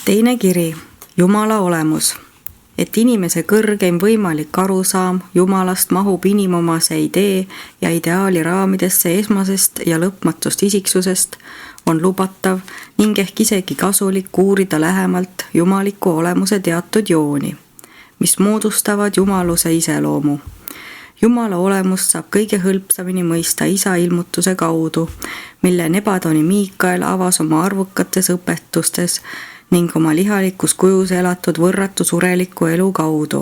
Teine kiri, Jumala olemus. Et inimese kõrgeim võimalik arusaam Jumalast mahub inimomase idee ja ideaali raamidesse esmasest ja lõpmatust isiksusest, on lubatav ning ehk isegi kasulik uurida lähemalt jumaliku olemuse teatud jooni, mis moodustavad jumaluse iseloomu. Jumala olemust saab kõige hõlpsamini mõista isa ilmutuse kaudu, mille Nebadoni Miikael avas oma arvukates õpetustes ning oma lihalikus kujus elatud võrratu sureliku elu kaudu.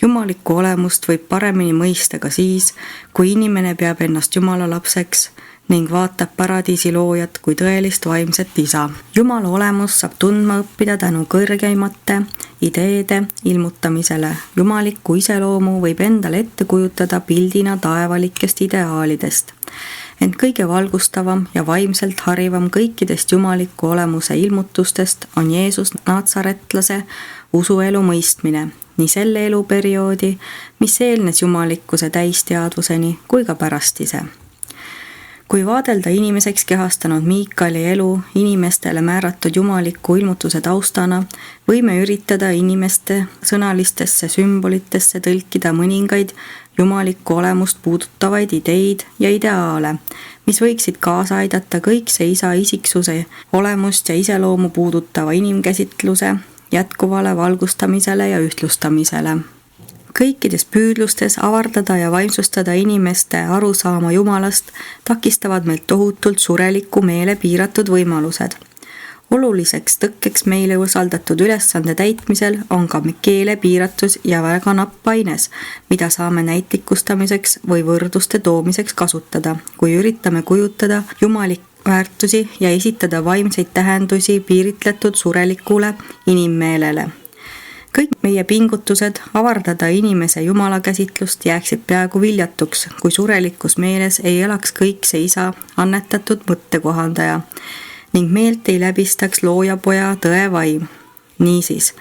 Jumalikku olemust võib paremini mõista ka siis, kui inimene peab ennast Jumala lapseks ning vaatab paradiisi loojat kui tõelist vaimset isa. Jumala olemust saab tundma õppida tänu kõrgeimate ideede ilmutamisele. Jumalikku iseloomu võib endale ette kujutada pildina taevalikest ideaalidest. Ent kõige valgustavam ja vaimselt harivam kõikidest jumaliku olemuse ilmutustest on Jeesus natsaretlase usuelu mõistmine, nii selle eluperioodi, mis eelnes jumalikkuse täisteadvuseni kui ka pärast ise. Kui vaadelda inimeseks kehastanud Miikali elu inimestele määratud jumaliku ilmutuse taustana, võime üritada inimeste sõnalistesse sümbolitesse tõlkida mõningaid jumalikku olemust puudutavaid ideid ja ideaale, mis võiksid kaasa aidata kõikse isa isiksuse olemust ja iseloomu puudutava inimkäsitluse jätkuvale valgustamisele ja ühtlustamisele. Kõikides püüdlustes avardada ja vaimsustada inimeste arusaama Jumalast takistavad meilt tohutult sureliku meele piiratud võimalused. Oluliseks tõkkeks meile usaldatud ülesande täitmisel on ka keele piiratus ja väga napp aines, mida saame näitlikustamiseks või võrdluste toomiseks kasutada, kui üritame kujutada jumalik väärtusi ja esitada vaimseid tähendusi piiritletud surelikule inimmeelele. Kõik meie pingutused avardada inimese Jumala käsitlust jääksid peaaegu viljatuks, kui surelikus meeles ei elaks kõikse isa annetatud mõttekohandaja ning meelt ei läbistaks loojapoja tõe vaim. Niisiis,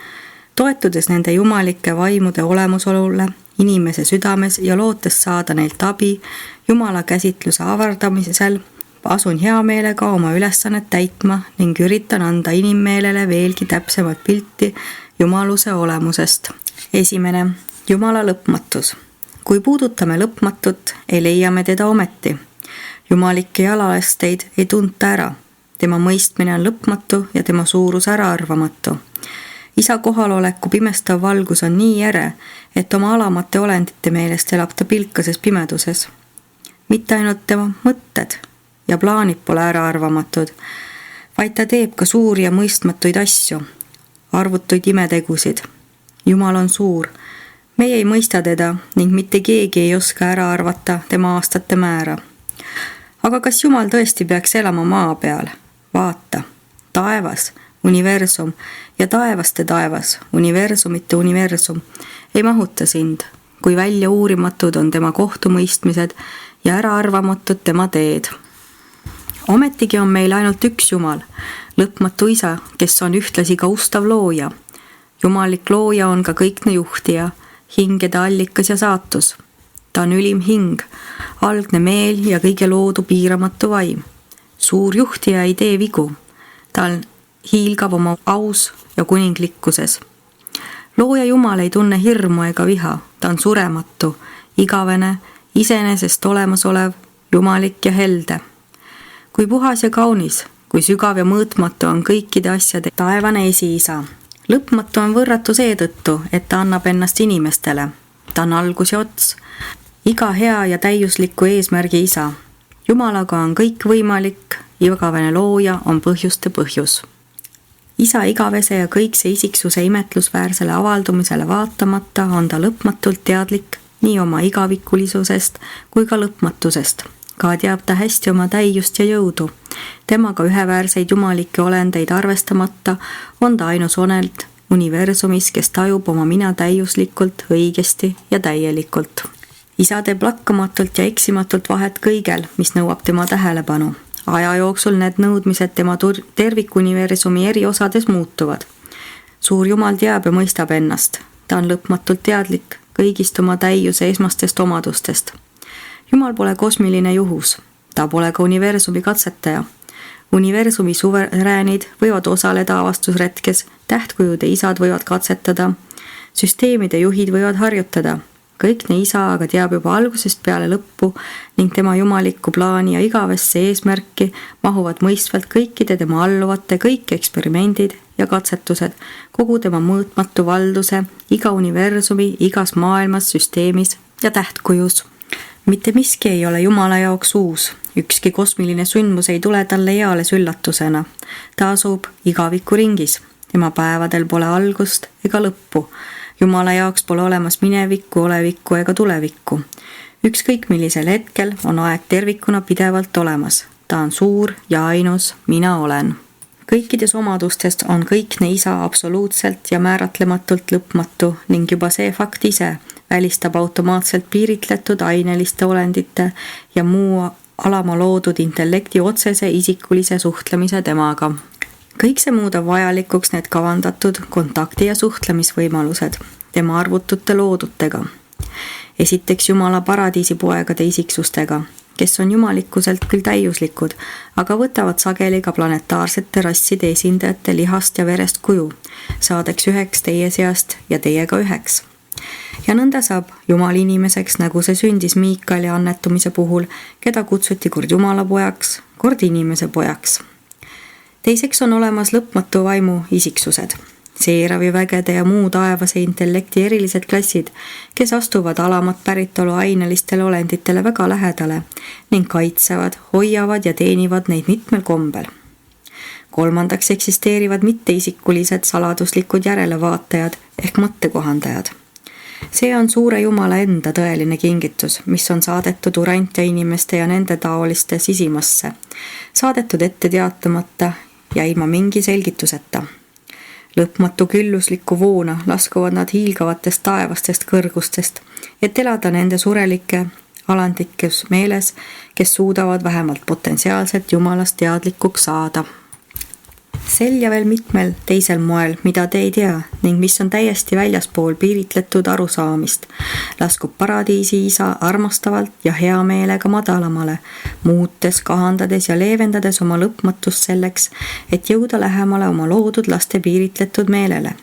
toetudes nende jumalike vaimude olemusolule inimese südames ja lootes saada neilt abi Jumala käsitluse avardamisel, asun hea meelega oma ülesannet täitma ning üritan anda inimmeelele veelgi täpsemat pilti jumaluse olemusest. Esimene, Jumala lõpmatus. Kui puudutame lõpmatut, ei leia me teda ometi. Jumalikke jalalasteid ei tunta ära. Tema mõistmine on lõpmatu ja tema suurus äraarvamatu. Isa kohaloleku pimestav valgus on nii ere, et oma alamate olendite meelest elab ta pilkases pimeduses. Mitte ainult tema mõtted ja plaanid pole äraarvamatud, vaid ta teeb ka suuri ja mõistmatuid asju, arvutuid imetegusid. Jumal on suur. Meie ei mõista teda ning mitte keegi ei oska ära arvata tema aastate määra. Aga kas Jumal tõesti peaks elama maa peal? Vaata, taevas, universum ja taevaste taevas, universumite universum ei mahuta sind, kui välja uurimatud on tema kohtumõistmised ja äraarvamatud tema teed. Ometigi on meil ainult üks Jumal, lõpmatu isa, kes on ühtlasi ka ustav looja. Jumalik looja on ka kõikne juhtija, hingede allikas ja saatus. Ta on ülim hing, algne meel ja kõige loodu piiramatu vaim. Suur juhtija ei tee vigu. Ta on hiilgav oma aus ja kuninglikkuses. Looja Jumal ei tunne hirmu ega viha. Ta on surematu, igavene, iseenesest olemasolev, jumalik ja helde. Kui puhas ja kaunis, kui sügav ja mõõtmatu on kõikide asjade taevane esiisa. Lõpmatu on võrratu seetõttu, et ta annab ennast inimestele. Ta on algus ja ots, iga hea ja täiusliku eesmärgi isa. Jumalaga on kõik võimalik, igavene looja on põhjuste põhjus. Isa igavese ja kõikse isiksuse imetlusväärsele avaldumisele vaatamata on ta lõpmatult teadlik nii oma igavikulisusest kui ka lõpmatusest. Ka teab ta hästi oma täiust ja jõudu. Temaga üheväärseid jumalikke olendeid arvestamata on ta ainus oneld universumis, kes tajub oma mina täiuslikult, õigesti ja täielikult. Isa teeb lakkamatult ja eksimatult vahet kõigel, mis nõuab tema tähelepanu. Aja jooksul need nõudmised tema tervikuniversumi eri osades muutuvad. Suur Jumal teab ja mõistab ennast. Ta on lõpmatult teadlik kõigist oma täiuse esmastest omadustest. Jumal pole kosmiline juhus. Ta pole ka universumi katsetaja. Universumi suveräänid võivad osaleda avastusretkes, tähtkujude isad võivad katsetada, süsteemide juhid võivad harjutada. Kõikne isa aga teab juba algusest peale lõppu ning tema jumalikku plaani ja igavesse eesmärki mahuvad mõistvalt kõikide tema alluvate kõik eksperimendid ja katsetused, kogu tema mõõtmatu valduse, iga universumi, igas maailmas, süsteemis ja tähtkujus. Mitte miski ei ole Jumala jaoks uus. Ükski kosmiline sündmus ei tule talle eales üllatusena. Ta asub igaviku ringis. Tema päevadel pole algust ega lõppu. Jumala jaoks pole olemas minevikku, olevikku ega tulevikku. Ükskõik millisel hetkel on aeg tervikuna pidevalt olemas. Ta on suur ja ainus, mina olen. Kõikides omadustest on kõikne isa absoluutselt ja määratlematult lõpmatu ning juba see fakt ise välistab automaatselt piiritletud aineliste olendite ja muu alama loodud intellekti otsese isikulise suhtlemise temaga. Kõik see muudab vajalikuks need kavandatud kontakti- ja suhtlemisvõimalused tema arvutute loodutega. Esiteks Jumala paradiisi poegade isiksustega, kes on jumalikkuselt küll täiuslikud, aga võtavad sageli ka planetaarsete rasside esindajate lihast ja verest kuju, saadeks üheks teie seast ja teiega üheks. Ja nõnda saab Jumal inimeseks, nagu see sündis Miikali annetumise puhul, keda kutsuti kord Jumala pojaks, kord inimese pojaks. Teiseks on olemas lõpmatu vaimu isiksused, seeravi vägede ja muu taevase intellekti erilised klassid, kes astuvad alamat päritolu ainelistele olenditele väga lähedale ning kaitsevad, hoiavad ja teenivad neid mitmel kombel. Kolmandaks eksisteerivad mitteisikulised saladuslikud järelevaatajad ehk mõttekohandajad. See on suure Jumala enda tõeline kingitus, mis on saadetud urantja inimeste ja nende taoliste sisimasse, saadetud ette teatamata ja ilma mingi selgituseta. Lõpmatu külluslikku voona laskuvad nad hiilgavatest taevastest kõrgustest, et elada nende surelike alandlikus meeles, kes suudavad vähemalt potentsiaalselt Jumalast teadlikuks saada. Sel ja veel mitmel teisel moel, mida te ei tea ning mis on täiesti väljaspool piiritletud arusaamist, laskub paradiisi isa armastavalt ja hea meelega madalamale, muutes, kahandades ja leevendades oma lõpmatust selleks, et jõuda lähemale oma loodud laste piiritletud meelele.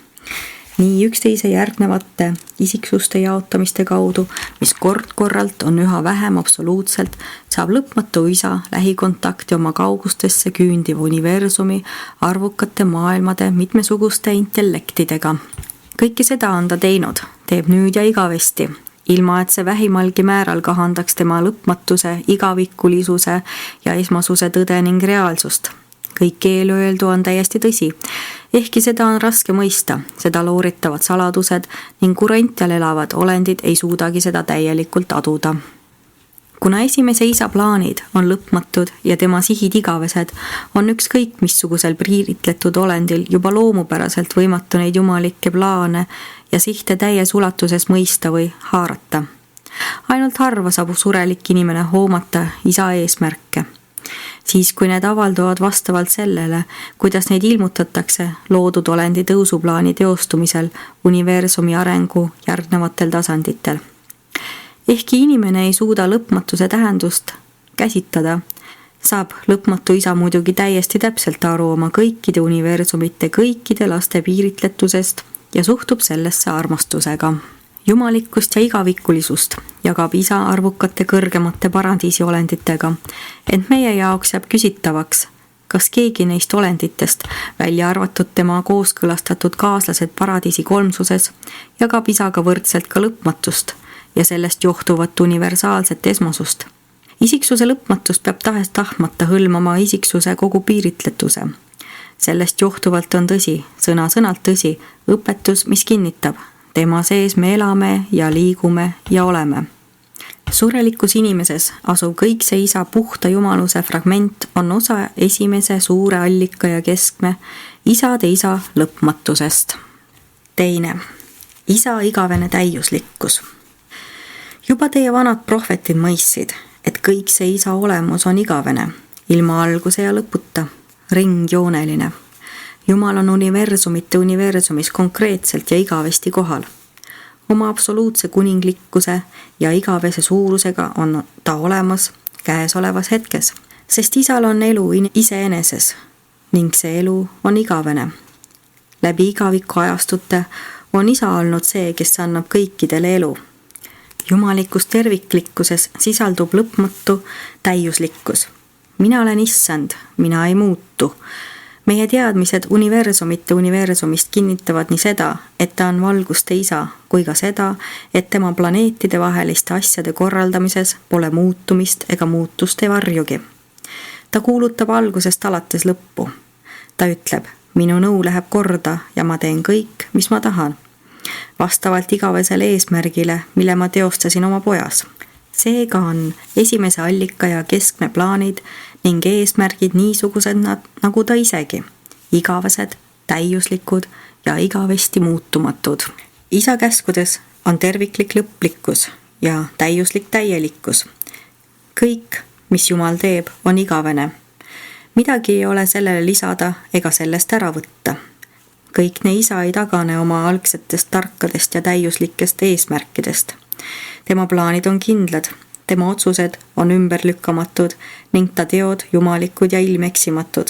Nii üksteise järgnevate isiksuste jaotamiste kaudu, mis kord-korralt on üha vähem absoluutselt, saab lõpmatu isa lähikontakti oma kaugustesse küündiv universumi arvukate maailmade mitmesuguste intellektidega. Kõike seda on ta teinud, teeb nüüd ja igavesti, ilma et see vähimalgi määral kahandaks tema lõpmatuse, igavikulisuse ja esmasuse tõde ning reaalsust. Kõik eelöeldu on täiesti tõsi, ehkki seda on raske mõista, seda looritavad saladused ning kurantjal elavad olendid ei suudagi seda täielikult aduda. Kuna esimese isa plaanid on lõpmatud ja tema sihid igavesed, on ükskõik missugusel piiritletud olendil juba loomupäraselt võimatu neid jumalikke plaane ja sihte täies ulatuses mõista või haarata. Ainult harva saab surelik inimene hoomata isa eesmärke. Siis, kui need avalduvad vastavalt sellele, kuidas neid ilmutatakse loodud olendi tõusuplaani teostumisel universumi arengu järgnevatel tasanditel. Ehkki inimene ei suuda lõpmatuse tähendust käsitada, saab lõpmatu isa muidugi täiesti täpselt aru oma kõikide universumite kõikide laste piiritletusest ja suhtub sellesse armastusega. Jumalikkust ja igavikulisust jagab isa arvukate kõrgemate paradiisi olenditega, ent meie jaoks jääb küsitavaks, kas keegi neist olenditest, välja arvatud tema kooskõlastatud kaaslased paradiisi kolmsuses, jagab isaga võrdselt ka lõpmatust ja sellest johtuvat universaalset esmasust. Isiksuse lõpmatust peab tahes-tahtmata hõlmama isiksuse kogu piiritletuse. Sellest johtuvalt on tõsi, sõna-sõnalt tõsi, õpetus, mis kinnitab, tema sees me elame ja liigume ja oleme. Surelikus inimeses asuv kõik see isa puhta jumaluse fragment on osa esimese suure allika ja keskme isade isa lõpmatusest. Teine, isa igavene täiuslikkus. Juba teie vanad prohvetid mõistsid, et kõik see isa olemus on igavene, ilma alguse ja lõputa, ringjooneline. Jumal on universumite universumis konkreetselt ja igavesti kohal. Oma absoluutse kuninglikkuse ja igavese suurusega on ta olemas käesolevas hetkes. sest isal on elu iseeneses ning see elu on igavene. Läbi igaviku ajastute on isa olnud see, kes annab kõikidele elu. Jumalikus terviklikkuses sisaldub lõpmatu täiuslikkus. Mina olen issand, mina ei muutu. Meie teadmised universumist kinnitavad nii seda, et ta on valguste isa, kui ka seda, et tema planeetide vaheliste asjade korraldamises pole muutumist ega muutuste varjugi. Ta kuulutab algusest alates lõppu. Ta ütleb, minu nõu läheb korda ja ma teen kõik, mis ma tahan. Vastavalt igavesele eesmärgile, mille ma teostasin oma pojas. Seega on esimese allika ja keskme plaanid ning eesmärgid niisugused nagu ta isegi. Igavesed, täiuslikud ja igavesti muutumatud. Isa käskudes on terviklik lõplikkus ja täiuslik täielikkus. Kõik, mis Jumal teeb, on igavene. Midagi ei ole sellele lisada ega sellest ära võtta. Kõikne isa ei tagane oma algsetest tarkadest ja täiuslikest eesmärkidest. Tema plaanid on kindlad, tema otsused on ümberlükkamatud ning ta teod jumalikud ja ilmeksimatud.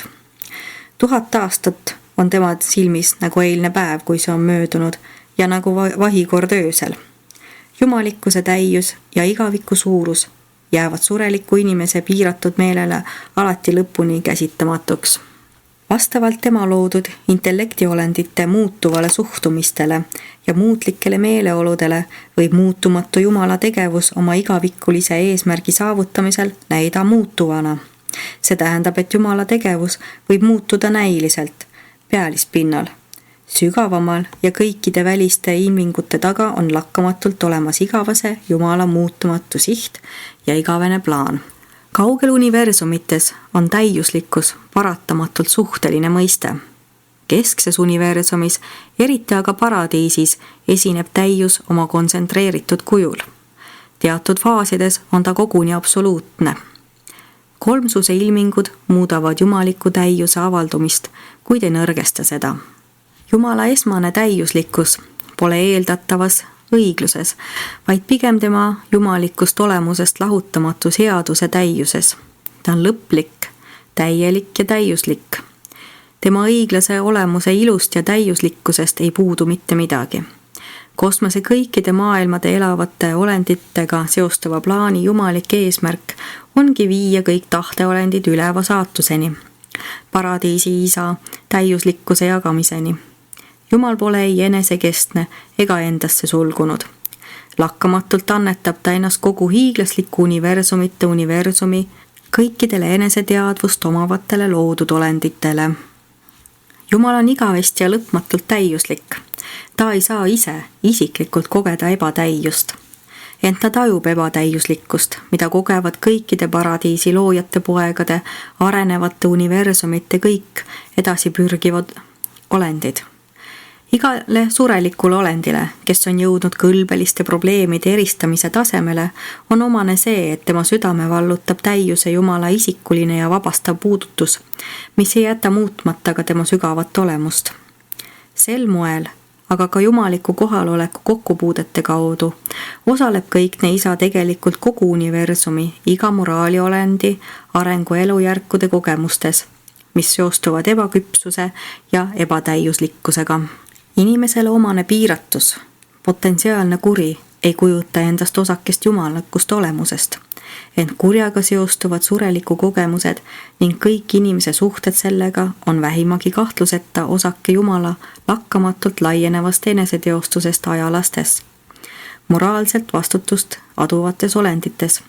1000 aastat on tema silmis nagu eilne päev, kui see on möödunud ja nagu vahikord öösel. Jumalikkuse täius ja igaviku suurus jäävad sureliku inimese piiratud meelele alati lõpuni käsitamatuks. Vastavalt tema loodud intellektiolendite muutuvale suhtumistele ja muutlikele meeleoludele võib muutumatu Jumala tegevus oma igavikulise eesmärgi saavutamisel näida muutuvana. See tähendab, et Jumala tegevus võib muutuda näiliselt, pealispinnal. Sügavamal ja kõikide väliste ilmingute taga on lakkamatult olemas igavese Jumala muutumatu siht ja igavene plaan. Kaugel universumites on täiuslikkus paratamatult suhteline mõiste. Keskses universumis, eriti aga paradiisis, esineb täius oma kontsentreeritud kujul. Teatud faasides on ta koguni absoluutne. Kolmsuse ilmingud muudavad jumaliku täiuse avaldumist, kuid ei nõrgesta seda. Jumala esmane täiuslikkus pole eeldatavas õigluses, vaid pigem tema jumalikust olemusest lahutamatus headuse täiuses. Ta on lõplik, täielik ja täiuslik. Tema õiglase olemuse ilust ja täiuslikkusest ei puudu mitte midagi. Kosmose kõikide maailmade elavate olenditega seostava plaani jumalik eesmärk ongi viia kõik tahteolendid üleva saatuseni, paradiisi isa täiuslikkuse jagamiseni. Jumal pole ei enesekestne ega endasse sulgunud. Lakkamatult annetab ta ennast kogu hiiglasliku universumi kõikidele eneseteadvust omavatele loodud olenditele. Jumal on igavesti ja lõpmatult täiuslik. Ta ei saa ise isiklikult kogeda ebatäiust. Ent ta tajub ebatäiuslikkust, mida kogevad kõikide paradiisi loojate poegade, arenevate universumite kõik edasi pürgivad olendid. Igale surelikule olendile, kes on jõudnud kõlbeliste probleemide eristamise tasemele, on omane see, et tema südame vallutab täiuse Jumala isikuline ja vabastav puudutus, mis ei jäta muutmata ka tema sügavat olemust. Sel moel, aga ka jumaliku kohaloleku kokkupuudete kaudu, osaleb kõikne isa tegelikult kogu universumi, iga moraaliolendi arengu elujärkude kogemustes, mis seostuvad ebaküpsuse ja ebatäiuslikkusega. Inimesele omane piiratus, potentsiaalne kuri ei kujuta endast osakest jumalikust olemusest, ent kurjaga seostuvad sureliku kogemused ning kõik inimese suhted sellega on vähimagi kahtluseta osake Jumala lakkamatult laienevast eneseteostusest ajalastes, moraalselt vastutust aduvates olendites,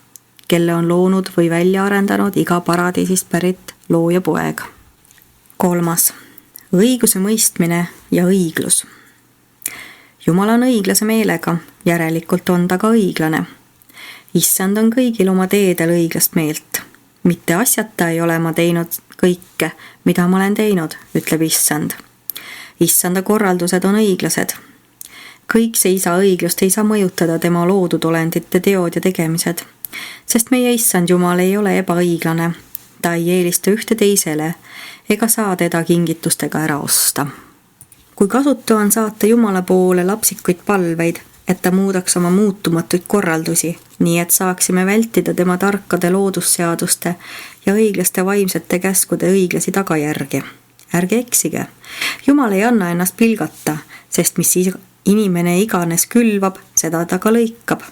kelle on loonud või välja arendanud iga paradiisist pärit looja poeg. 3. Õiguse mõistmine ja õiglus. Jumal on õiglase meelega, järelikult on ta ka õiglane. Issand on kõigil oma teedel õiglast meelt. Mitte asjata ei ole ma teinud kõike, mida ma olen teinud, ütleb Issand. Issanda korraldused on õiglased. Kõik see isa õiglust ei saa mõjutada tema loodud olendite teod ja tegemised, sest meie Issand Jumal ei ole ebaõiglane. Ta ei eelista ühte teisele ega saa teda kingitustega ära osta. Kui kasutu on saata Jumala poole lapsikuid palveid, et ta muudaks oma muutumatuid korraldusi, nii et saaksime vältida tema tarkade loodusseaduste ja õiglaste vaimsete käskude õiglasi tagajärgi. Ärge eksige, Jumal ei anna ennast pilgata, sest mis inimene iganes külvab, seda ta ka lõikab.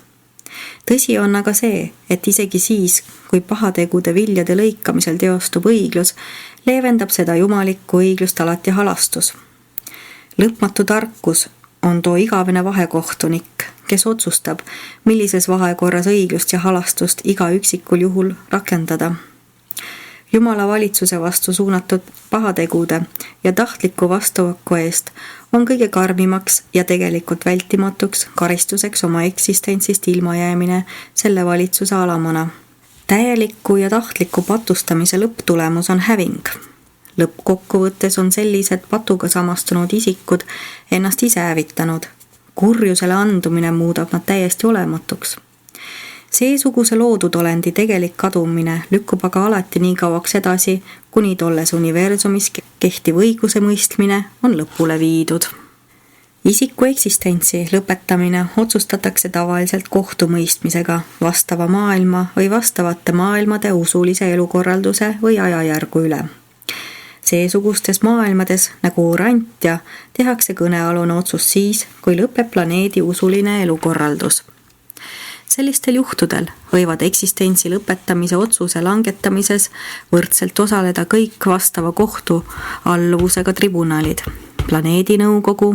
Tõsi on aga see, et isegi siis, kui pahategude viljade lõikamisel teostub õiglus, leevendab seda jumalikku õiglust alati halastus. Lõpmatu tarkus on too igavene vahekohtunik, kes otsustab, millises vahekorras õiglust ja halastust iga üksikul juhul rakendada. Jumala valitsuse vastu suunatud pahategude ja tahtliku vastuhaku eest on kõige karmimaks ja tegelikult vältimatuks karistuseks oma eksistentsist ilmajäämine selle valitsuse alamana. Täieliku ja tahtliku patustamise lõpptulemus on häving. Lõppkokkuvõttes on sellised patuga samastunud isikud ennast ise hävitanud. Kurjusele andumine muudab nad täiesti olematuks. Seesuguse loodud olendi tegelik kadumine lükkub aga alati nii kauaks edasi, kuni tolles universumis kehtiv õiguse mõistmine on lõpule viidud. Isiku eksistentsi lõpetamine otsustatakse tavaliselt kohtumõistmisega vastava maailma või vastavate maailmade usulise elukorralduse või ajajärgu üle. Seesugustes maailmades nagu Urantia tehakse kõnealune otsus siis, kui lõpeb planeedi usuline elukorraldus. Sellistel juhtudel võivad eksistentsi lõpetamise otsuse langetamises võrdselt osaleda kõik vastava kohtu alluvusega tribunalid, planeedi nõukogu,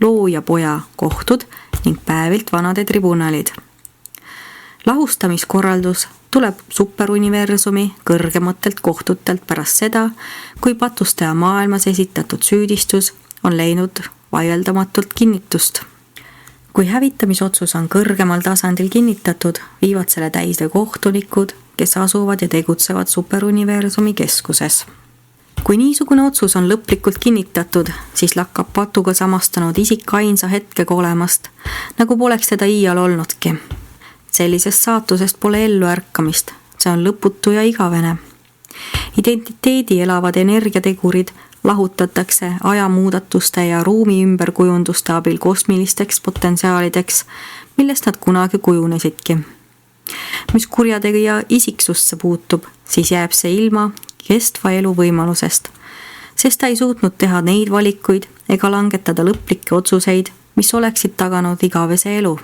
looja poja kohtud ning päevilt vanade tribunalid. Lahustamiskorraldus tuleb superuniversumi kõrgematelt kohtutelt pärast seda, kui patustaja maailmas esitatud süüdistus on leidnud vaieldamatult kinnitust. Kui hävitamisotsus on kõrgemal tasandil kinnitatud, viivad selle täide kohtunikud, kes asuvad ja tegutsevad superuniversumi keskuses. Kui niisugune otsus on lõplikult kinnitatud, siis lakkab patuga samastanud isik ainsa hetkega olemast, nagu poleks teda iial olnudki. Sellisest saatusest pole ellu ärkamist, see on lõputu ja igavene. Identiteedi elavad energiategurid lahutatakse ajamuudatuste ja ruumi ümberkujunduste abil kosmilisteks potentsiaalideks, millest nad kunagi kujunesidki. Mis kurjategija isiksusse puutub, siis jääb see ilma kestva elu võimalusest, sest ta ei suutnud teha neid valikuid ega langetada lõplikke otsuseid, mis oleksid taganud igavese elu.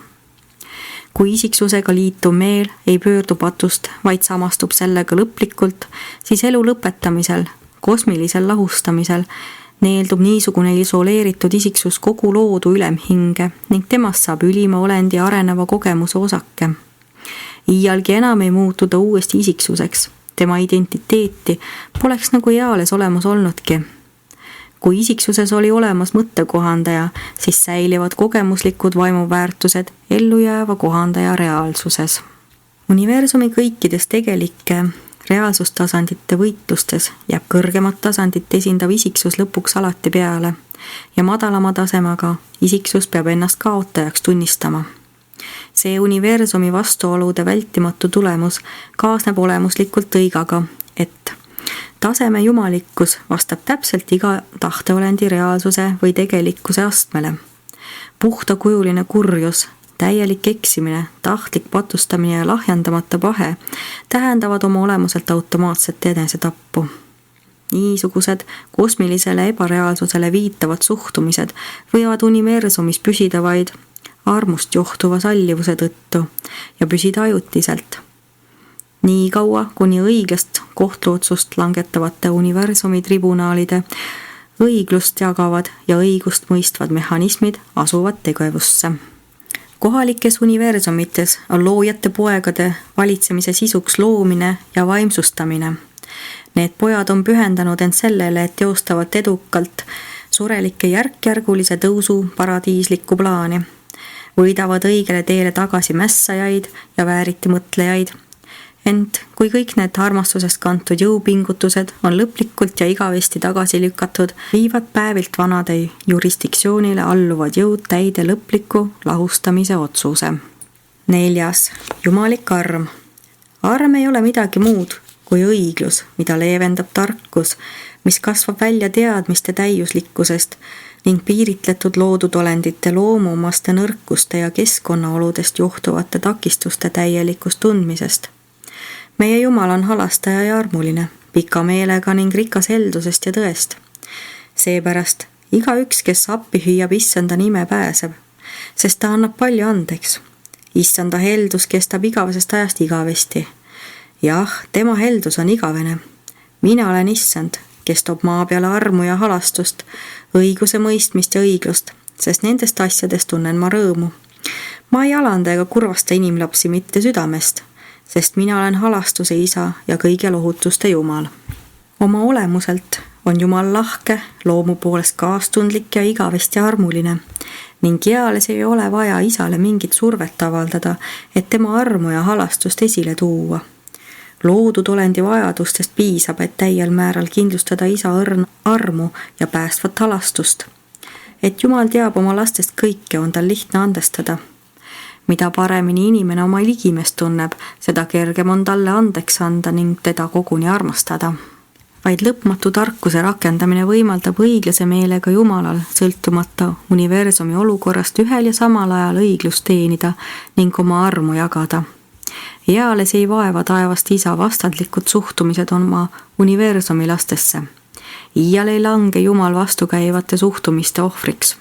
Kui isiksusega liituv meel ei pöördu patust, vaid samastub sellega lõplikult, siis elu lõpetamisel, kosmilisel lahustamisel neeldub niisugune isoleeritud isiksus kogu loodu ülemhinge ning temast saab ülima olendi areneva kogemuse osake. Iialgi enam ei muutu ta uuesti isiksuseks, tema identiteeti poleks nagu eales olemas olnudki. Kui isiksuses oli olemas mõttekohandaja, siis säilivad kogemuslikud vaimuväärtused ellujääva kohandaja reaalsuses. Universumi kõikides tegelike reaalsustasandite võitlustes jääb kõrgemat tasandit esindav isiksus lõpuks alati peale ja madalama tasemaga isiksus peab ennast kaotajaks tunnistama. See universumi vastuolude vältimatu tulemus kaasneb olemuslikult õigaga, et taseme jumalikkus vastab täpselt iga tahteolendi reaalsuse või tegelikkuse astmele. Puhtakujuline kurjus, täielik eksimine, tahtlik patustamine ja lahjandamata pahe tähendavad oma olemuselt automaatset enesetappu. Niisugused kosmilisele ebareaalsusele viitavad suhtumised võivad universumis püsida vaid armust johtuva sallivuse tõttu ja püsida ajutiselt. Nii kaua, kuni õiglast kohtuotsust langetavate universumi tribunaalide õiglust jagavad ja õigust mõistvad mehhanismid asuvad tegevusse. Kohalikes universumites on loojate poegade valitsemise sisuks loomine ja vaimsustamine. Need pojad on pühendanud end sellele, et teostavad edukalt surelike järkjärgulise tõusu paradiislikku plaani. Võidavad õigele teele tagasi mässajaid ja vääriti mõtlejaid. Ent kui kõik need armastusest kantud jõupingutused on lõplikult ja igavesti tagasi lükatud, viivad päevilt vanade jurisdiktsioonile alluvad jõud täide lõpliku lahustamise otsuse. 4. Jumalik arm. Arm ei ole midagi muud kui õiglus, mida leevendab tarkus, mis kasvab välja teadmiste täiuslikkusest ning piiritletud loodud olendite loomuomaste nõrkuste ja keskkonnaoludest johtuvate takistuste täielikust tundmisest. Meie Jumal on halastaja ja armuline, pika meelega ning rikas heldusest ja tõest. Seepärast igaüks, kes appi hüüab issanda nime, pääseb, sest ta annab palju andeks. Issanda heldus kestab igavesest ajast igavesti. Jah, tema heldus on igavene. Mina olen issand, kes toob maa peale armu ja halastust, õiguse mõistmist ja õiglust, sest nendest asjadest tunnen ma rõõmu. Ma ei alanda ega kurvasta inimlapsi mitte südamest, sest mina olen halastuse isa ja kõige lohutuste Jumal. Oma olemuselt on Jumal lahke, loomu poolest kaastundlik ja igavesti armuline ning eales ei ole vaja isale mingit survet avaldada, et tema armu ja halastust esile tuua. Loodud olendi vajadustest piisab, et täiel määral kindlustada isa õrn armu ja päästvat halastust. Et Jumal teab oma lastest kõike, on tal lihtne andestada. Mida paremini inimene oma ligimest tunneb, seda kergem on talle andeks anda ning teda koguni armastada. Vaid lõpmatu tarkuse rakendamine võimaldab õiglase meelega Jumalal sõltumata universumi olukorrast ühel ja samal ajal õiglust teenida ning oma armu jagada. Eales ei vaeva taevast isa vastandlikud suhtumised oma universumi lastesse. Iial ei lange Jumal vastukäivate suhtumiste ohvriks.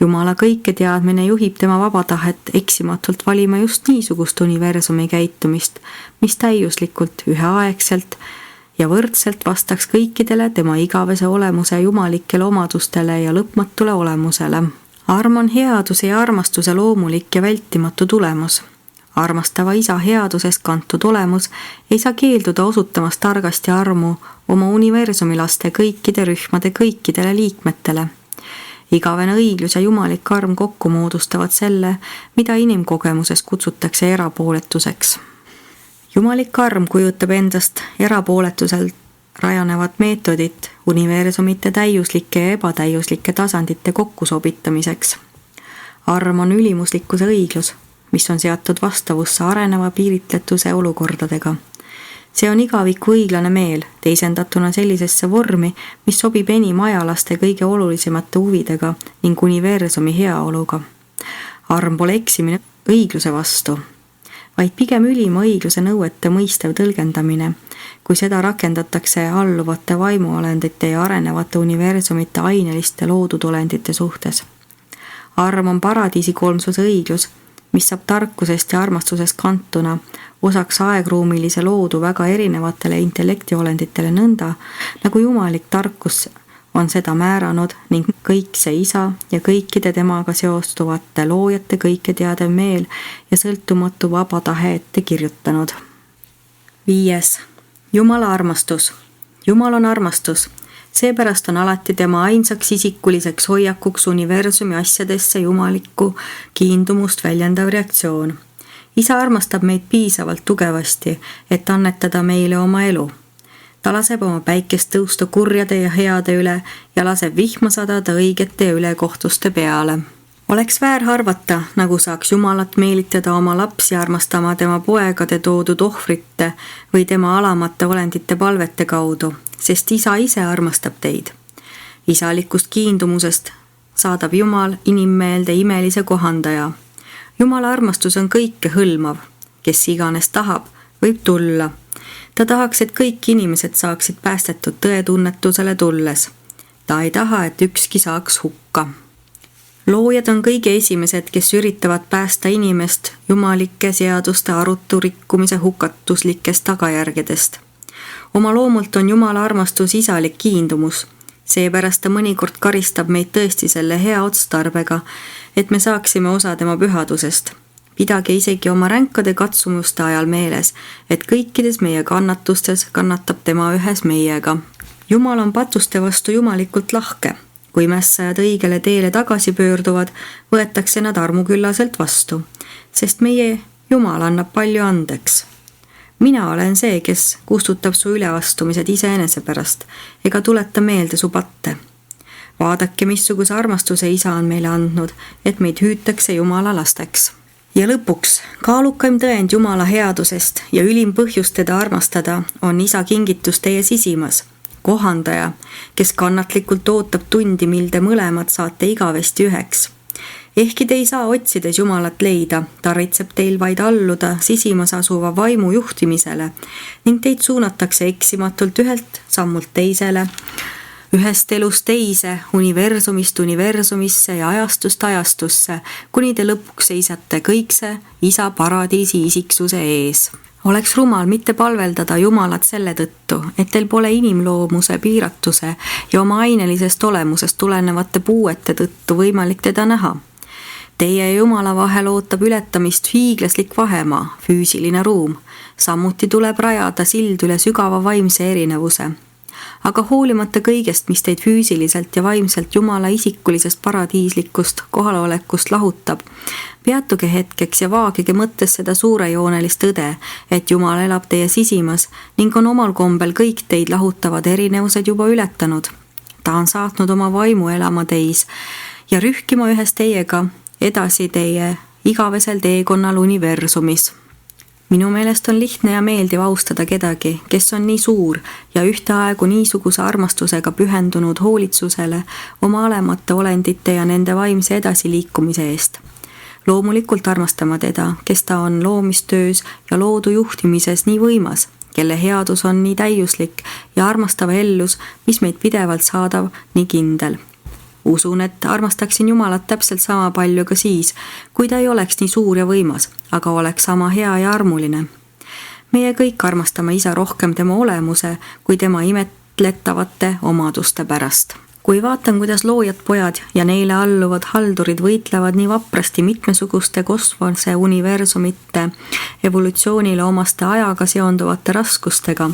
Jumala kõike teadmine juhib tema vaba tahet eksimatult valima just niisugust universumi käitumist, mis täiuslikult, üheaegselt ja võrdselt vastaks kõikidele tema igavese olemuse jumalikele omadustele ja lõpmatule olemusele. Arm on headuse ja armastuse loomulik ja vältimatu tulemus. Armastava isa headusest kantud olemus ei saa keelduda osutamast targasti armu oma universumi laste kõikide rühmade kõikidele liikmetele. Igavene õiglus ja jumalik arm kokku moodustavad selle, mida inimkogemuses kutsutakse erapooletuseks. Jumalik arm kujutab endast erapooletuselt rajanevat meetodit universumite täiuslike ja ebatäiuslike tasandite kokkusobitamiseks. Arm on ülimuslikkuse õiglus, mis on seatud vastavusse areneva piiritletuse olukordadega. See on igaviku õiglane meel, teisendatuna sellisesse vormi, mis sobib enim ajalaste kõige olulisemate huvidega ning universumi heaoluga. Arm pole eksimine õigluse vastu, vaid pigem ülima õigluse nõuete mõistev tõlgendamine, kui seda rakendatakse alluvate vaimuolendite ja arenevate universumite aineliste loodud olendite suhtes. Arm on paradiisi kolmsuse õiglus, mis saab tarkusest ja armastusest kantuna osaks aegruumilise loodu väga erinevatele intellektiolenditele nõnda, nagu jumalik tarkus on seda määranud ning kõik see isa ja kõikide temaga seostuvate loojate kõike teadev meel ja sõltumatu vaba tahe ette kirjutanud. 5. Jumala armastus. Jumal on armastus. Seepärast on alati tema ainsaks isikuliseks hoiakuks universumi asjadesse jumalikku kiindumust väljendav reaktsioon. Isa armastab meid piisavalt tugevasti, et annetada meile oma elu. Ta laseb oma päikest tõusta kurjade ja heade üle ja laseb vihma sadada õigete ja ülekohtuste peale. Oleks väär arvata, nagu saaks Jumalat meelitada oma lapsi armastama tema poegade toodud ohvrite või tema alamate olendite palvete kaudu, sest isa ise armastab teid. Isalikust kiindumusest saadab Jumal inimmeelde imelise kohandaja. Jumala armastus on kõike hõlmav, kes iganes tahab, võib tulla. Ta tahaks, et kõik inimesed saaksid päästetud tõetunnetusele tulles. Ta ei taha, et ükski saaks hukka. Loojad on kõige esimesed, kes üritavad päästa inimest jumalike seaduste arutu rikkumise hukatuslikest tagajärgedest. Oma loomult on Jumala armastus isalik kiindumus, seepärast ta mõnikord karistab meid tõesti selle hea otstarbega, et me saaksime osa tema pühadusest. Pidage isegi oma ränkade katsumuste ajal meeles, et kõikides meie kannatustes kannatab tema ühes meiega. Jumal on patuste vastu jumalikult lahke. Kui mässajad õigele teele tagasi pöörduvad, võetakse nad armuküllaselt vastu, sest meie Jumal annab palju andeks. Mina olen see, kes kustutab su üleastumised iseenese pärast ega tuleta meelde su patte. Vaadake, missuguse armastuse isa on meile andnud, et meid hüütakse Jumala lasteks. Ja lõpuks, kaalukaim tõend Jumala headusest ja ülim põhjus teda armastada on isa kingitus teie sisimas, kohandaja, kes kannatlikult ootab tundi, mil te mõlemad saate igavesti üheks. Ehkki te ei saa otsides Jumalat leida, tarvitseb teil vaid alluda sisimas asuva vaimu juhtimisele ning teid suunatakse eksimatult ühelt sammult teisele, ühest elust teise, universumist universumisse ja ajastust ajastusse, kuni te lõpuks seisate kõikse Isa paradiisi isiksuse ees. Oleks rumal mitte palveldada Jumalat selle tõttu, et teil pole inimloomuse piiratuse ja oma ainelisest olemusest tulenevate puuete tõttu võimalik teda näha. Teie ja Jumala vahel ootab ületamist hiiglaslik vahemaa, füüsiline ruum. Samuti tuleb rajada sild üle sügava vaimse erinevuse. Aga hoolimata kõigest, mis teid füüsiliselt ja vaimselt Jumala isikulisest paradiislikust kohalolekust lahutab, peatuge hetkeks ja vaagige mõttes seda suurejoonelist tõde, et Jumal elab teie sisimas ning on omal kombel kõik teid lahutavad erinevused juba ületanud. Ta on saatnud oma vaimu elama teis ja rühkima ühes teiega edasi teie igavesel teekonnal universumis. Minu meelest on lihtne ja meeldiv austada kedagi, kes on nii suur ja ühteaegu niisuguse armastusega pühendunud hoolitsusele oma alemate olendite ja nende vaimse edasiliikumise eest. Loomulikult armastama teda, kes ta on loomistöös ja loodu juhtimises nii võimas, kelle headus on nii täiuslik ja armastava ellus, mis meid pidevalt saadav nii kindel. Usun, et armastaksin Jumalat täpselt sama palju ka siis, kui ta ei oleks nii suur ja võimas, aga oleks sama hea ja armuline. Meie kõik armastame Isa rohkem tema olemuse kui tema imetletavate omaduste pärast. Kui vaatan, kuidas loojad pojad ja neile alluvad haldurid võitlevad nii vaprasti mitmesuguste kosmose universumite evolutsioonile omaste ajaga seonduvate raskustega,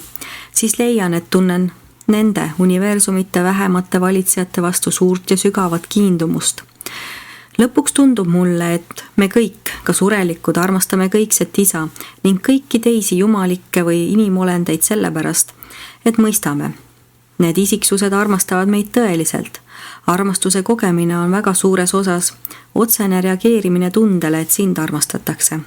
siis leian, et tunnen nende universumite vähemate valitsejate vastu suurt ja sügavat kiindumust. Lõpuks tundub mulle, et me kõik, ka surelikud, armastame kõikset Isa ning kõiki teisi jumalikke või inimolendeid sellepärast, et mõistame. Need isiksused armastavad meid tõeliselt. Armastuse kogemine on väga suures osas otsene reageerimine tundele, et sind armastatakse.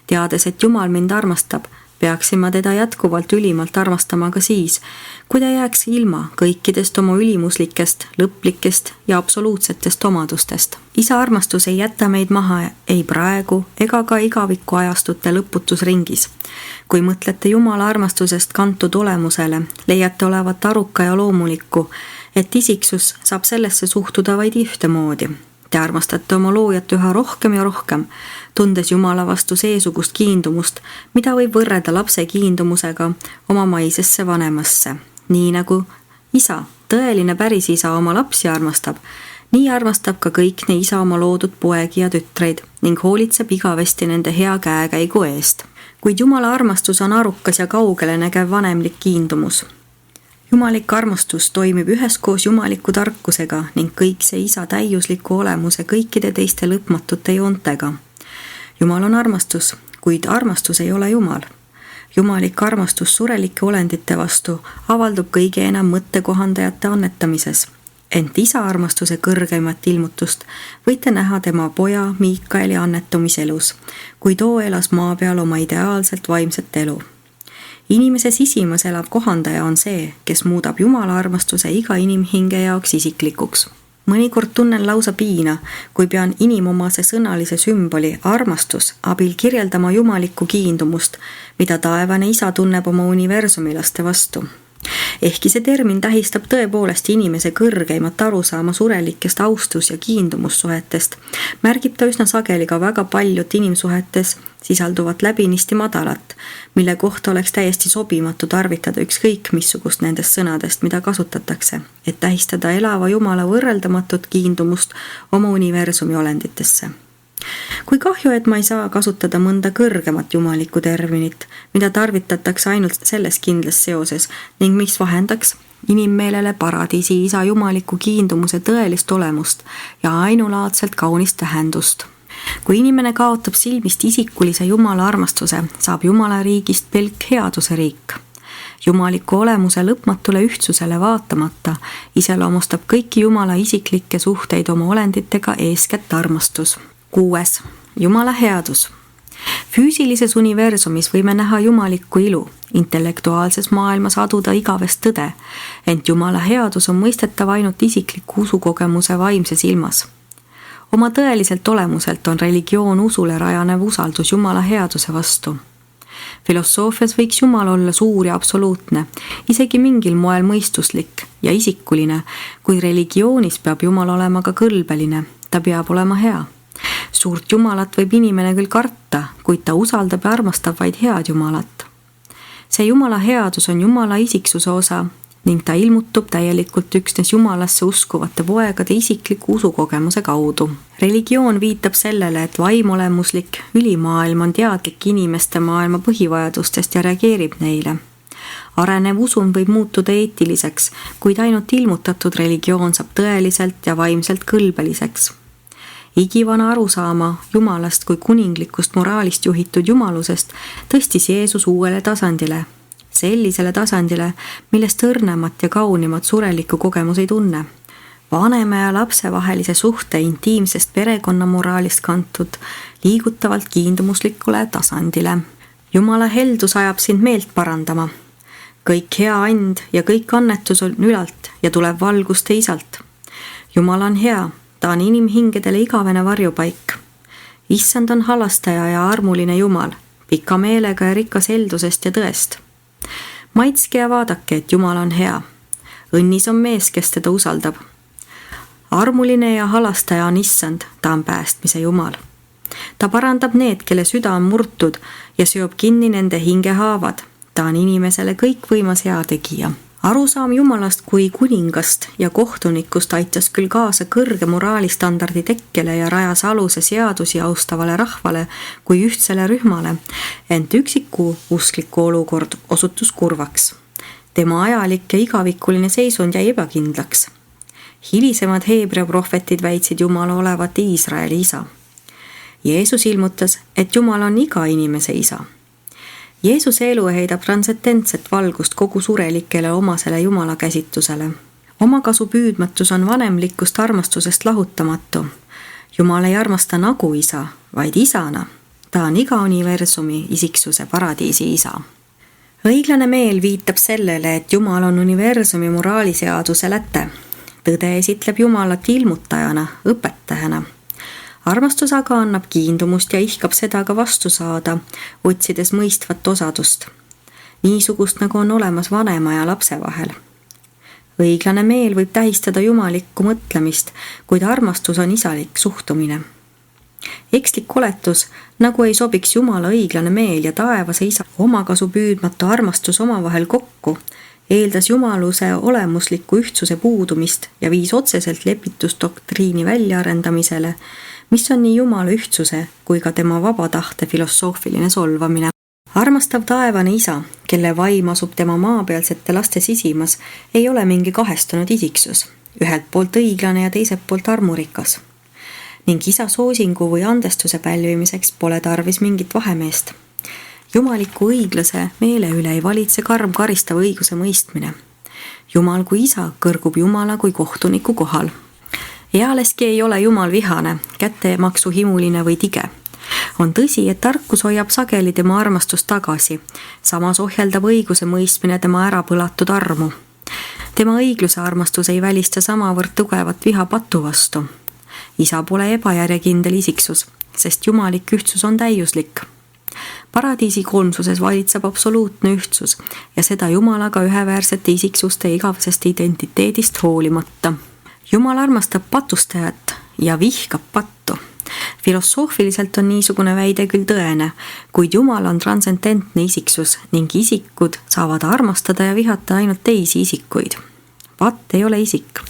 Teades, et Jumal mind armastab, peaksin ma teda jätkuvalt ülimalt armastama ka siis, kui ta jääks ilma kõikidest oma ülimuslikest, lõplikest ja absoluutsetest omadustest. Isa armastus ei jäta meid maha ei praegu ega ka igaviku ajastute lõputusringis. Kui mõtlete Jumala armastusest kantud olemusele, leiate olevat aruka ja loomulikku, et isiksus saab sellesse suhtuda vaid ühtemoodi. Te armastate oma loojat üha rohkem ja rohkem, tundes Jumala vastu seesugust kiindumust, mida võib võrreda lapse kiindumusega oma maisesse vanemasse. Nii nagu Isa, tõeline päris Isa oma lapsi armastab, nii armastab ka kõik ne Isa oma loodud poegi ja tütreid ning hoolitseb igavesti nende hea käekäigu eest. Kuid Jumala armastus on arukas ja kaugele nägev vanemlik kiindumus. Jumalik armastus toimib üheskoos jumaliku tarkusega ning kõik see Isa täiusliku olemuse kõikide teiste lõpmatute joontega. Jumal on armastus, kuid armastus ei ole Jumal. Jumalik armastus surelike olendite vastu avaldub kõige enam mõttekohandajate annetamises. Ent Isa armastuse kõrgeimat ilmutust võite näha tema poja Miikaeli annetumiselus, kui too elas maa peal oma ideaalselt vaimset elu. Inimese sisimas elav kohandaja on see, kes muudab Jumala armastuse iga inimhinge jaoks isiklikuks. Mõnikord tunnen lausa piina, kui pean inimomase sõnalise sümboli armastus abil kirjeldama jumalikku kiindumust, mida taevane Isa tunneb oma universumilaste vastu. Ehkki see termin tähistab tõepoolest inimese kõrgeimat arusaama surelikest austus- ja kiindumussuhetest, märgib ta üsna sageli ka väga paljut inimsuhetes sisalduvat läbinisti madalat, mille kohta oleks täiesti sobimatu tarvitada ükskõik missugust nendest sõnadest, mida kasutatakse, et tähistada elava Jumala võrreldamatut kiindumust oma universumi olenditesse. Kui kahju, et ma ei saa kasutada mõnda kõrgemat jumalikku terminit, mida tarvitatakse ainult selles kindlas seoses ning mis vahendaks inimmeelele paradiisi Isa jumaliku kiindumuse tõelist olemust ja ainulaadselt kaunist tähendust. Kui inimene kaotab silmist isikulise Jumala armastuse, saab Jumala riigist pelk headuse riik. Jumaliku olemuse lõpmatule ühtsusele vaatamata iseloomustab kõiki Jumala isiklikke suhteid oma olenditega eeskätt armastus. 6. Jumala headus. Füüsilises universumis võime näha jumalikku ilu, intellektuaalses maailmas aduda igavest tõde, ent Jumala headus on mõistetav ainult isikliku usukogemuse vaimses ilmas. Oma tõeliselt olemuselt on religioon usule rajanev usaldus Jumala headuse vastu. Filosoofias võiks Jumal olla suur ja absoluutne, isegi mingil moel mõistuslik ja isikuline, kui religioonis peab Jumal olema ka kõlbeline, ta peab olema hea. Suurt Jumalat võib inimene küll karta, kuid ta usaldab ja armastab vaid head Jumalat. See Jumala headus on Jumala isiksuse osa ning ta ilmutub täielikult üksnes Jumalasse uskuvate poegade isikliku usukogemuse kaudu. Religioon viitab sellele, et vaimolemuslik ülimaailm on teadlik inimeste maailma põhivajadustest ja reageerib neile. Arenev usun võib muutuda eetiliseks, kuid ainult ilmutatud religioon saab tõeliselt ja vaimselt kõlbeliseks. Igivana arusaama Jumalast kui kuninglikust moraalist juhitud jumalusest tõstis Jeesus uuele tasandile. Sellisele tasandile, millest õrnemat ja kaunimat surelikku kogemus ei tunne. Vanema ja lapse vahelise suhte intiimsest perekonnamoraalist kantud liigutavalt kiindumuslikule tasandile. Jumala heldus ajab sind meelt parandama. Kõik hea and ja kõik annetus on ülalt ja tuleb valguste isalt. Jumal on hea, ta on inimhingedele igavene varjupaik. Issand on halastaja ja armuline Jumal, pika meelega ja rikas heldusest ja tõest. Maitske ja vaadake, et Jumal on hea. Õnnis on mees, kes teda usaldab. Armuline ja halastaja on Issand, ta on päästmise Jumal. Ta parandab need, kelle süda on murtud ja seob kinni nende hingehaavad. Ta on inimesele kõikvõimas heategija. Arusaam Jumalast kui kuningast ja kohtunikust aitas küll kaasa kõrge moraalistandardi tekkele ja rajas aluse seadusi austavale rahvale kui ühtsele rühmale, ent üksiku uskliku olukord osutus kurvaks. Tema ajalik ja igavikuline seisund jäi ebakindlaks. Hilisemad Heebrea prohvetid väitsid Jumala olevat Iisraeli isa. Jeesus ilmutas, et Jumal on iga inimese isa. Jeesuse elu heidab transcendentset valgust kogu surelikele omasele Jumala käsitusele. Omakasu püüdmatus on vanemlikust armastusest lahutamatu. Jumal ei armasta nagu isa, vaid isana. Ta on iga universumi isiksuse paradiisi isa. Õiglane meel viitab sellele, et Jumal on universumi moraaliseaduse läte. Tõde esitleb Jumalat ilmutajana, õpetajana. Armastus aga annab kiindumust ja ihkab seda ka vastu saada, otsides mõistvat osadust. Niisugust nagu on olemas vanema ja lapse vahel. Õiglane meel võib tähistada jumalikku mõtlemist, kuid armastus on isalik suhtumine. Ekslik oletus, nagu ei sobiks Jumala õiglane meel ja taevase isa omakasu püüdmatu armastus omavahel kokku, eeldas jumaluse olemusliku ühtsuse puudumist ja viis otseselt lepitusdoktriini väljaarendamisele, mis on nii Jumala ühtsuse kui ka tema vaba tahte filosoofiline solvamine. Armastav taevane isa, kelle vaim asub tema maapealsete laste sisimas, ei ole mingi kahestunud isiksus, ühelt poolt õiglane ja teiselt poolt armurikas. Ning isa soosingu või andestuse pälvimiseks pole tarvis mingit vahemeest. Jumaliku õiglase meele üle ei valitse karm karistav õiguse mõistmine. Jumal kui isa kõrgub Jumala kui kohtuniku kohal. Ealeski ei ole Jumal vihane, kättemaksu himuline või tige. On tõsi, et tarkus hoiab sageli tema armastust tagasi, samas ohjeldab õiguse mõistmine tema ärapõlatud armu. Tema õigluse armastus ei välista samavõrd tugevat viha patu vastu. Isa pole ebajärjekindel isiksus, sest jumalik ühtsus on täiuslik. Paradiisi kolmsuses valitseb absoluutne ühtsus ja seda Jumalaga üheväärsete isiksuste igavesest identiteedist hoolimata. Jumal armastab patustajat ja vihkab pattu. Filosoofiliselt on niisugune väide küll tõene, kuid Jumal on transcendentne isiksus ning isikud saavad armastada ja vihata ainult teisi isikuid. Patt ei ole isik.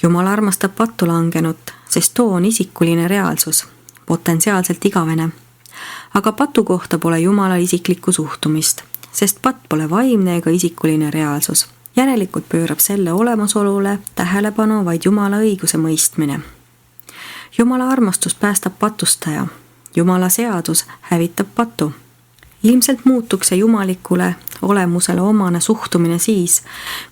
Jumal armastab pattu langenut, sest too on isikuline reaalsus, potentsiaalselt igavene. Aga patu kohta pole Jumala isiklikku suhtumist, sest patt pole vaimne ega isikuline reaalsus. Järelikult pöörab selle olemasolule tähelepanu vaid Jumala õiguse mõistmine. Jumala armastus päästab patustaja. Jumala seadus hävitab patu. Ilmselt muutuks see jumalikule olemusele omane suhtumine siis,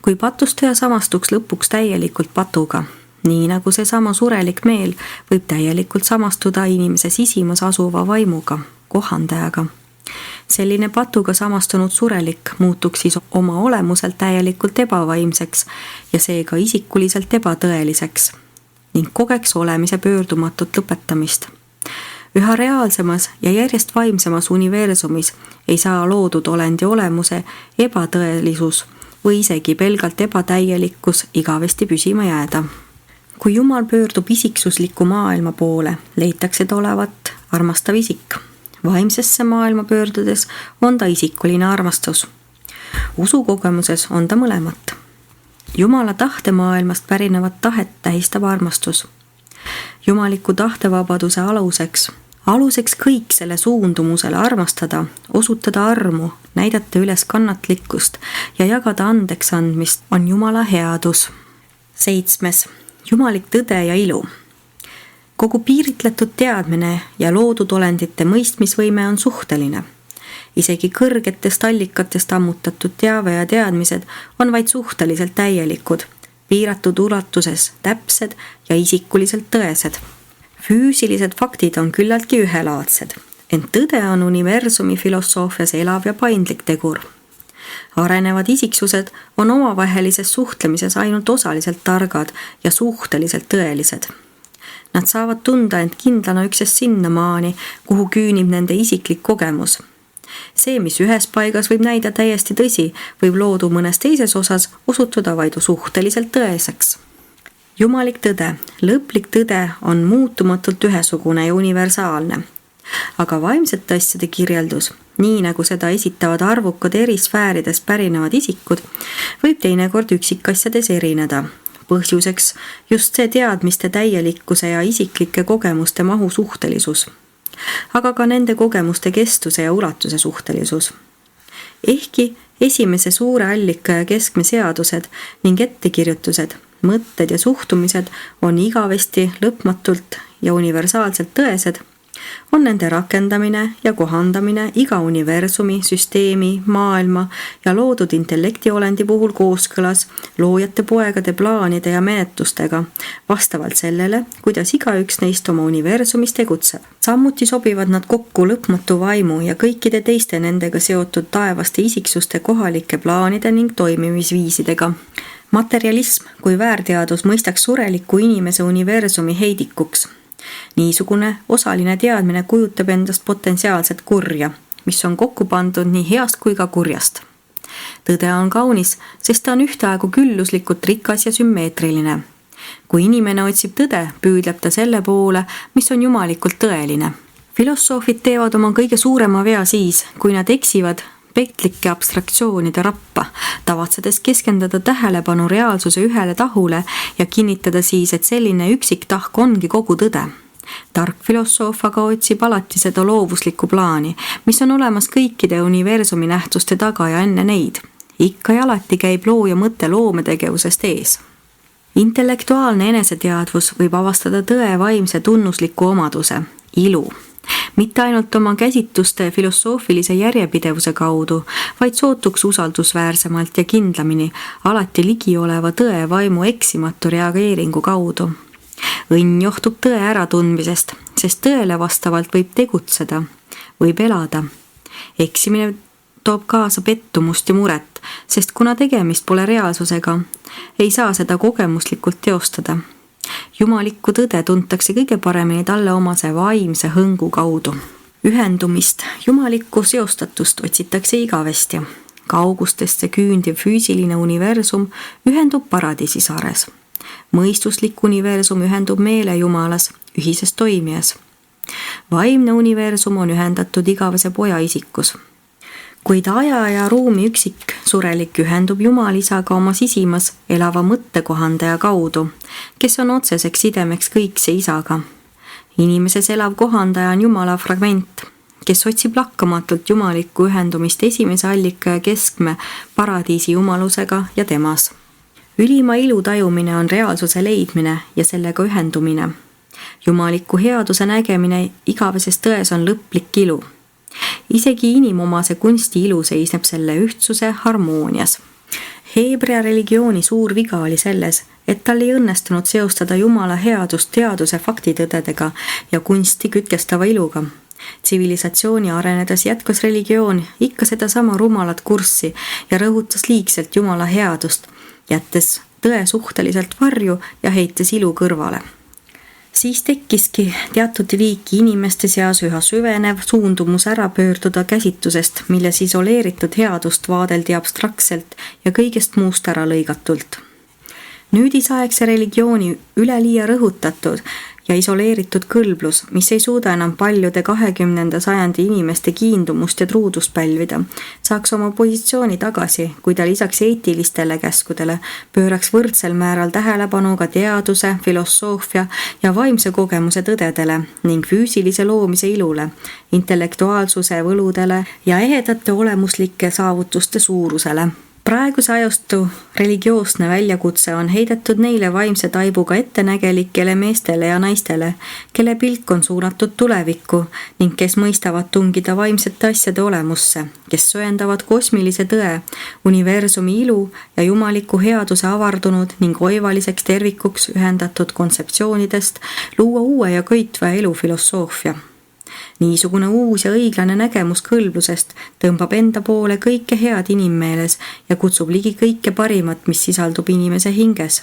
kui patustaja samastuks lõpuks täielikult patuga. Nii nagu see sama surelik meel võib täielikult samastuda inimese sisimas asuva vaimuga, kohandajaga. selline patuga samastunud surelik muutuks siis oma olemuselt täielikult ebavaimseks ja seega isikuliselt ebatõeliseks ning kogeks olemise pöördumatut lõpetamist. Üha reaalsemas ja järjest vaimsemas universumis ei saa loodud olendi olemuse ebatõelisus või isegi pelgalt ebatäielikkus igavesti püsima jääda. Kui Jumal pöördub isiksusliku maailma poole, leitakse ta olevat armastav isik. Vaimsesse maailma pöördudes on ta isikuline armastus. Usukogemuses on ta mõlemat. Jumala tahtemaailmast pärinevat tahet tähistab armastus. Jumaliku tahtevabaduse aluseks kõik selle suundumusele armastada, osutada armu, näidata üles kannatlikkust ja jagada andeks andmist on Jumala headus. 7. Jumalik tõde ja ilu. Kogu piiritletud teadmine ja loodud olendite mõistmisvõime on suhteline. Isegi kõrgetest allikatest ammutatud teave ja teadmised on vaid suhteliselt täielikud, piiratud ulatuses täpsed ja isikuliselt tõesed. Füüsilised faktid on küllaltki ühelaadsed, ent tõde on universumi filosoofias elav ja paindlik tegur. Arenevad isiksused on omavahelises suhtlemises ainult osaliselt targad ja suhteliselt tõelised. Nad saavad tunda end kindlana üksnes sinnamaani, kuhu küünib nende isiklik kogemus. See, mis ühes paigas võib näida täiesti tõsi, võib loodu mõnes teises osas osutuda vaid suhteliselt tõeseks. Jumalik tõde, lõplik tõde on muutumatult ühesugune ja universaalne. Aga vaimsete asjade kirjeldus, nii nagu seda esitavad arvukad eri sfääridest pärinevad isikud, võib teinekord üksikasjades erineda. Põhjuseks just see teadmiste täielikkuse ja isiklike kogemuste mahu suhtelisus, aga ka nende kogemuste kestuse ja ulatuse suhtelisus. Ehkki esimese suure allika ja keskme seadused ning ettekirjutused, mõtted ja suhtumised on igavesti, lõpmatult ja universaalselt tõesed, on nende rakendamine ja kohandamine iga universumi, süsteemi, maailma ja loodud intellektiolendi puhul kooskõlas loojate poegade plaanide ja menetlustega, vastavalt sellele, kuidas igaüks neist oma universumis tegutseb. Samuti sobivad nad kokku lõpmatu vaimu ja kõikide teiste nendega seotud taevaste isiksuste kohalike plaanide ning toimimisviisidega. Materialism kui väärteadus mõistaks sureliku inimese universumi heidikuks. Niisugune osaline teadmine kujutab endast potentsiaalset kurja, mis on kokku pandud nii heast kui ka kurjast. Tõde on kaunis, sest ta on ühtaegu külluslikult rikas ja sümmeetriline. Kui inimene otsib tõde, püüdleb ta selle poole, mis on jumalikult tõeline. Filosoofid teevad oma kõige suurema vea siis, kui nad eksivad petlike abstraktsioonide rappa, tavatsedes keskenduda tähelepanu reaalsuse ühele tahule ja kinnitada siis, et selline üksik tahk ongi kogu tõde. Tark filosoof aga otsib alati seda loovuslikku plaani, mis on olemas kõikide universumi nähtuste taga ja enne neid. Ikka ja alati käib looja mõte loometegevusest ees. Intellektuaalne eneseteadvus võib avastada tõe vaimse tunnusliku omaduse, ilu. Mitte ainult oma käsitluste filosoofilise järjepidevuse kaudu, vaid sootuks usaldusväärsemalt ja kindlamini alati ligi oleva tõe vaimu eksimatu reageeringu kaudu. Õnn johtub tõe äratundmisest, sest tõele vastavalt võib tegutseda, võib elada. Eksimine toob kaasa pettumust ja muret, sest kuna tegemist pole reaalsusega, ei saa seda kogemuslikult teostada. Jumalikku tõde tuntakse kõige paremini talle omase vaimse hõngu kaudu. Ühendumist, jumalikku seostatust otsitakse igavesti. Kaugustesse küündiv füüsiline universum ühendub paradiisisaares. Mõistuslik universum ühendub meele Jumalas, ühises toimijas. Vaimne universum on ühendatud igavese poja isikus. Kuid aja ja ruumi üksik surelik ühendub Jumal isaga oma sisimas elava mõttekohandaja kaudu, kes on otseseks sidemeks kõikse isaga. Inimeses elav kohandaja on Jumala fragment, kes otsib lakkamatult jumalikku ühendumist esimese allika ja keskme paradiisi jumalusega ja temas. Ülima ilu tajumine on reaalsuse leidmine ja sellega ühendumine. Jumaliku headuse nägemine igaveses tões on lõplik ilu. Isegi inimomase kunsti ilu seisneb selle ühtsuse harmoonias. Heebrea religiooni suur viga oli selles, et tal ei õnnestunud seostada Jumala headust teaduse faktitõdedega ja kunsti kütkestava iluga. Tsivilisatsiooni arenedes jätkas religioon ikka sedasama rumalat kurssi ja rõhutas liigselt Jumala headust, jättes tõe suhteliselt varju ja heites ilu kõrvale. Siis tekkiski teatud liiki inimeste seas üha süvenev suundumus ära pöörduda käsitlusest, milles isoleeritud headust vaadeldi abstraktselt ja kõigest muust ära lõigatult. Nüüdisaegse religiooni üleliia rõhutatud ja isoleeritud kõlblus, mis ei suuda enam paljude 20. sajandi inimeste kiindumust ja truudust pälvida, saaks oma positsiooni tagasi, kui ta lisaks eetilistele käskudele pööraks võrdsel määral tähelepanu ka teaduse, filosoofia ja vaimse kogemuse tõdedele ning füüsilise loomise ilule, intellektuaalsuse võludele ja ehedate olemuslike saavutuste suurusele. Praeguse ajastu religioosne väljakutse on heidetud neile vaimse taibuga ettenägelikele meestele ja naistele, kelle pilk on suunatud tulevikku ning kes mõistavad tungida vaimsete asjade olemusse, kes söendavad kosmilise tõe, universumi ilu ja jumaliku headuse avardunud ning oivaliseks tervikuks ühendatud kontseptsioonidest luua uue ja köitva elufilosoofia. Niisugune uus ja õiglane nägemus kõlblusest tõmbab enda poole kõike head inimmeeles ja kutsub ligi kõike parimat, mis sisaldub inimese hinges.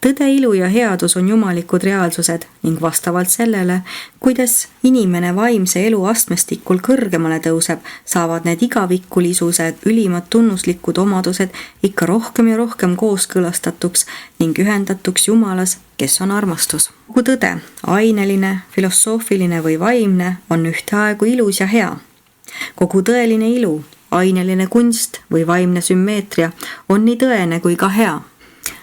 Tõde, ilu ja headus on jumalikud reaalsused ning vastavalt sellele, kuidas inimene vaimse elu astmestikul kõrgemale tõuseb, saavad need igavikulisused, ülimad tunnuslikud omadused ikka rohkem ja rohkem kooskõlastatuks ning ühendatuks Jumalas, kes on armastus. Kogu tõde, aineline, filosoofiline või vaimne, on ühtaegu ilus ja hea. Kogu tõeline ilu, aineline kunst või vaimne sümmeetria on nii tõene kui ka hea.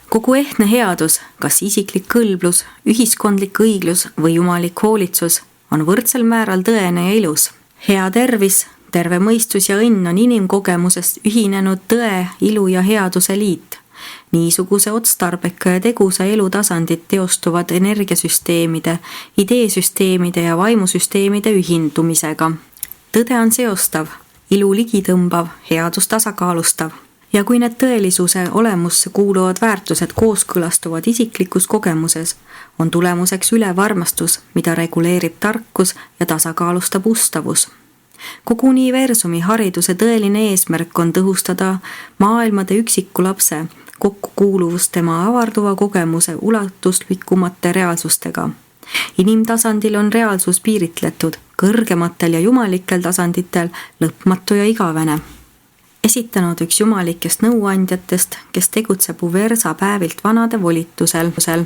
Kogu ehtne headus, kas isiklik kõlblus, ühiskondlik õiglus või jumalik hoolitsus, on võrdsel määral tõene ja ilus. Hea tervis, terve mõistus ja õnn on inimkogemusest ühinenud tõe, ilu ja headuse liit. Niisuguse otstarbeka ja tegusa elutasandit teostuvad energiasüsteemide, ideesüsteemide ja vaimusüsteemide ühindumisega. Tõde on seostav, ilu ligitõmbav, headus tasakaalustav. Ja kui need tõelisuse olemusse kuuluvad väärtused kooskõlastuvad isiklikus kogemuses, on tulemuseks ülevarmastus, mida reguleerib tarkus ja tasakaalustab ustavus. Kogu universumi hariduse tõeline eesmärk on tõhustada maailmade üksiku lapse kokkukuuluvust tema avarduva kogemuse ulatuslikumate reaalsustega. Inimtasandil on reaalsus piiritletud, kõrgematel ja jumalikel tasanditel lõpmatu ja igavene. Esitanud üks jumalikest nõuandjatest, kes tegutseb Uversa päevilt vanade volitusel.